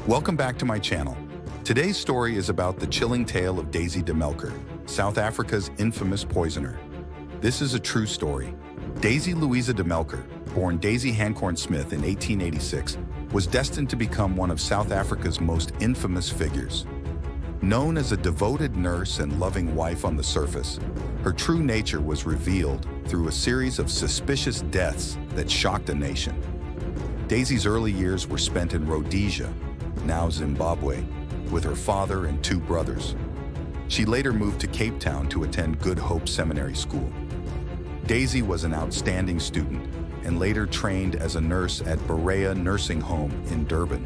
Welcome back to my channel. Today's story is about the chilling tale of Daisy de Melker, South Africa's infamous poisoner. This is a true story. Daisy Louisa de Melker, born Daisy Hancorn Smith in 1886, was destined to become one of South Africa's most infamous figures. Known as a devoted nurse and loving wife on the surface, her true nature was revealed through a series of suspicious deaths that shocked a nation. Daisy's early years were spent in Rhodesia, now Zimbabwe, with her father and two brothers. She later moved to Cape Town to attend Good Hope Seminary School. Daisy was an outstanding student and later trained as a nurse at Berea Nursing Home in Durban.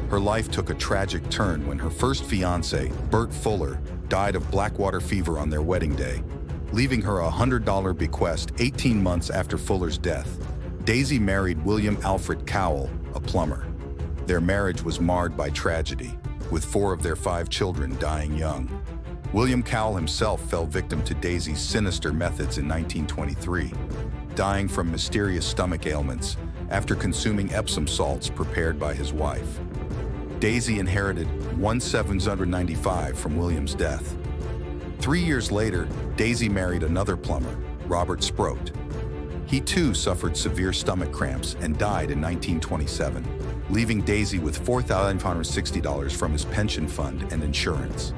Her life took a tragic turn when her first fiancé, Bert Fuller, died of blackwater fever on their wedding day, leaving her a $100 bequest 18 months after Fuller's death. Daisy married William Alfred Cowell, a plumber. Their marriage was marred by tragedy, with 4 of their 5 children dying young. William Cowell himself fell victim to Daisy's sinister methods in 1923, dying from mysterious stomach ailments after consuming Epsom salts prepared by his wife. Daisy inherited $1,795 from William's death. 3 years later, Daisy married another plumber, Robert Sproat. He too suffered severe stomach cramps and died in 1927, leaving Daisy with $4,560 from his pension fund and insurance.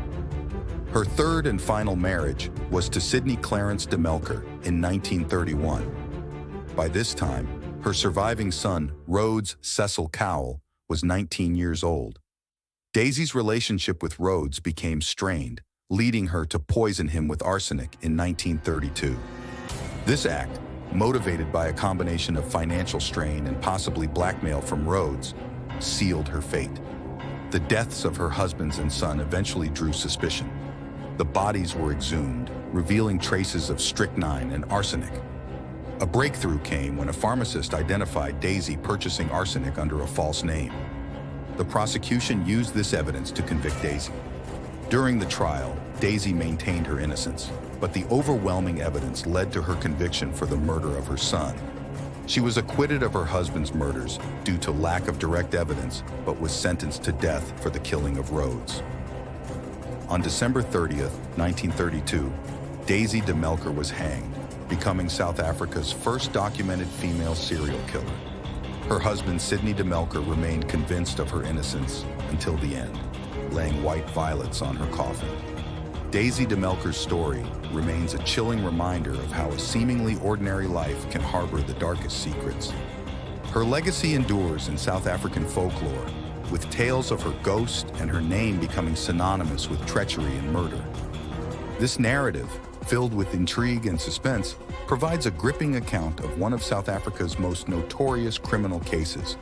Her third and final marriage was to Sidney Clarence de Melker in 1931. By this time, her surviving son, Rhodes Cecil Cowell, was 19 years old. Daisy's relationship with Rhodes became strained, leading her to poison him with arsenic in 1932. This act, motivated by a combination of financial strain and possibly blackmail from Rhodes, sealed her fate. The deaths of her husbands and son eventually drew suspicion. The bodies were exhumed, revealing traces of strychnine and arsenic. A breakthrough came when a pharmacist identified Daisy purchasing arsenic under a false name. The prosecution used this evidence to convict Daisy. During the trial, Daisy maintained her innocence, but the overwhelming evidence led to her conviction for the murder of her son. She was acquitted of her husband's murders due to lack of direct evidence, but was sentenced to death for the killing of Rhodes. On December 30th, 1932, Daisy de Melker was hanged, becoming South Africa's first documented female serial killer. Her husband, Sidney de Melker, remained convinced of her innocence until the end, laying white violets on her coffin. Daisy de Melker's story remains a chilling reminder of how a seemingly ordinary life can harbor the darkest secrets. Her legacy endures in South African folklore, with tales of her ghost and her name becoming synonymous with treachery and murder. This narrative, filled with intrigue and suspense, provides a gripping account of one of South Africa's most notorious criminal cases.